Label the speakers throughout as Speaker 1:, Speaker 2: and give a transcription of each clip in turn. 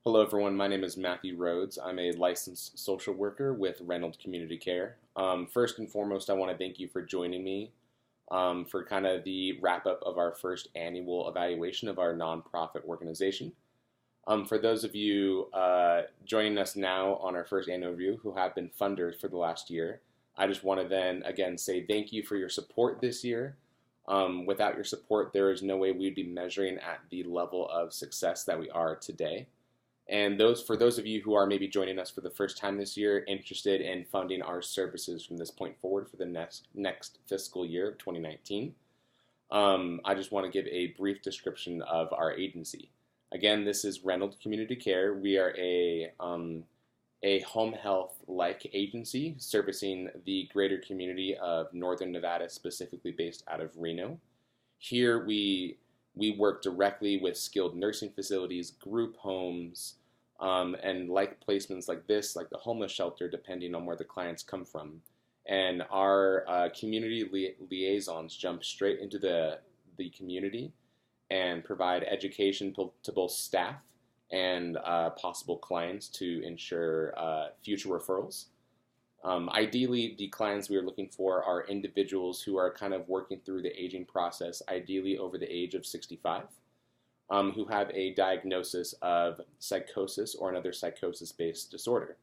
Speaker 1: Hello, everyone. My name is Matthew Rhodes. I'm a licensed social worker with Reno Community Care. First and foremost, I want to thank you for joining me for kind of the wrap up of our first annual evaluation of our nonprofit organization. For those of you joining us now on our first annual review who have been funders for the last year, I just want to then again say thank you for your support this year. Without your support, there is no way we'd be measuring at the level of success that we are today. And for those of you who are maybe joining us for the first time this year, interested in funding our services from this point forward for the next fiscal year of 2019, I just want to give a brief description of our agency. Again, this is Reno Community Care. We are a home health-like agency servicing the greater community of Northern Nevada, specifically based out of Reno. Here we work directly with skilled nursing facilities, group homes, and like placements like this, like the homeless shelter, depending on where the clients come from. And our community liaisons jump straight into the community and provide education to both staff and possible clients to ensure future referrals. Ideally, the clients we are looking for are individuals who are kind of working through the aging process, ideally over the age of 65, who have a diagnosis of psychosis or another psychosis-based disorder.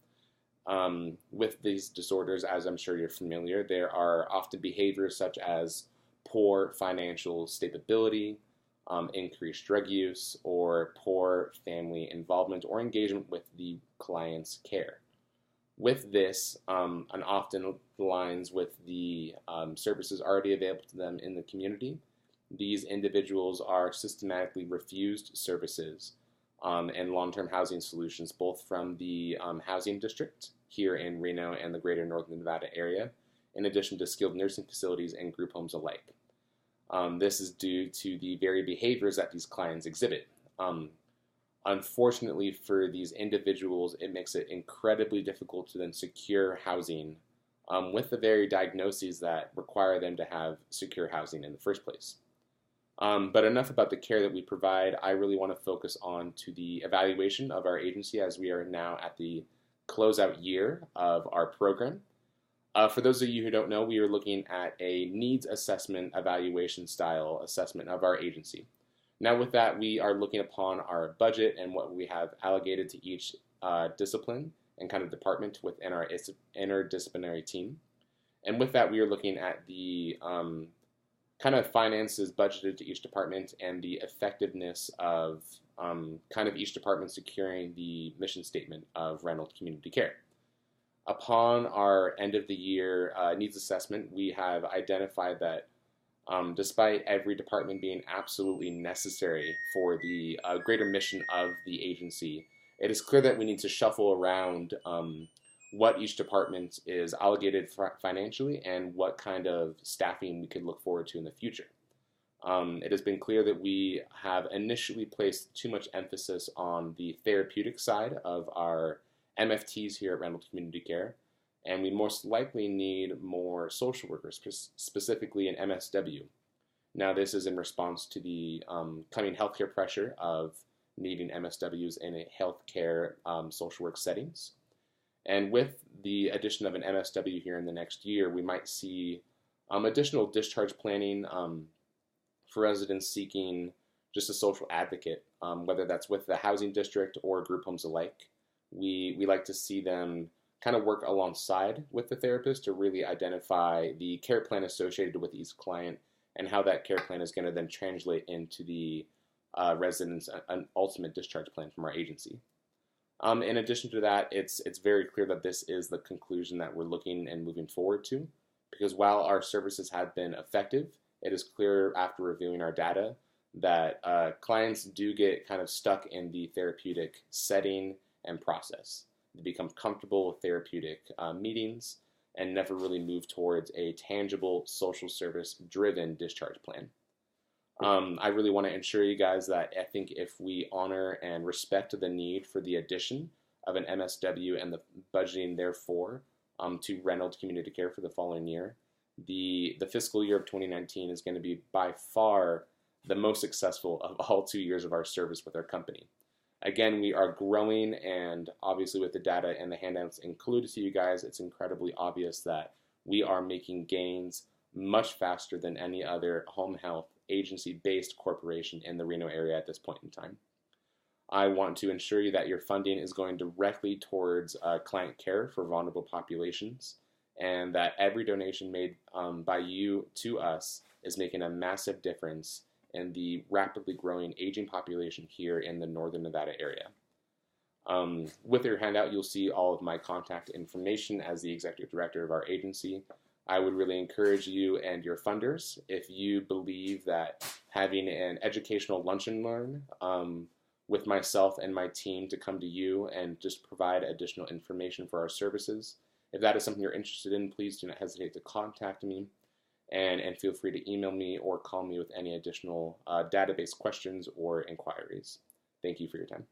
Speaker 1: With these disorders, as I'm sure you're familiar, there are often behaviors such as poor financial stability, increased drug use, or poor family involvement or engagement with the client's care. With this, and often aligns with the services already available to them in the community, these individuals are systematically refused services and long-term housing solutions, both from the housing district here in Reno and the greater Northern Nevada area, in addition to skilled nursing facilities and group homes alike. This is due to the very behaviors that these clients exhibit. Unfortunately for these individuals, it makes it incredibly difficult to then secure housing with the very diagnoses that require them to have secure housing in the first place. But enough about the care that we provide. I really want to focus on to the evaluation of our agency as we are now at the closeout year of our program. For those of you who don't know, we are looking at a needs assessment evaluation style assessment of our agency. Now with that, we are looking upon our budget and what we have allocated to each discipline and kind of department within our interdisciplinary team. And with that, we are looking at the kind of finances budgeted to each department and the effectiveness of kind of each department securing the mission statement of Reno Community Care. Upon our end of the year needs assessment, we have identified that despite every department being absolutely necessary for the greater mission of the agency, it is clear that we need to shuffle around what each department is obligated financially and what kind of staffing we could look forward to in the future. It has been clear that we have initially placed too much emphasis on the therapeutic side of our MFTs here at Reno Community Care, and we most likely need more social workers, specifically an MSW. Now, this is in response to the coming healthcare pressure of needing MSWs in a healthcare social work settings. And with the addition of an MSW here in the next year, we might see additional discharge planning for residents seeking just a social advocate, whether that's with the housing district or group homes alike. We like to see them kind of work alongside with the therapist to really identify the care plan associated with each client and how that care plan is going to then translate into the resident's an ultimate discharge plan from our agency. In addition to that, it's very clear that this is the conclusion that we're looking and moving forward to, because while our services have been effective, it is clear after reviewing our data that clients do get kind of stuck in the therapeutic setting and process. They become comfortable with therapeutic meetings and never really move towards a tangible social service driven discharge plan. I really want to ensure you guys that I think if we honor and respect the need for the addition of an MSW and the budgeting therefore to Reno Community Care for the following year, the fiscal year of 2019 is going to be by far the most successful of all 2 years of our service with our company. Again, we are growing, and obviously with the data and the handouts included to you guys, it's incredibly obvious that we are making gains much faster than any other home health agency-based corporation in the Reno area at this point in time. I want to ensure you that your funding is going directly towards client care for vulnerable populations, and that every donation made by you to us is making a massive difference in the rapidly growing aging population here in the northern Nevada area. With your handout, you'll see all of my contact information as the executive director of our agency. I would really encourage you and your funders, if you believe that having an educational lunch and learn with myself and my team to come to you and just provide additional information for our services, if that is something you're interested in, please do not hesitate to contact me, and feel free to email me or call me with any additional database questions or inquiries. Thank you for your time.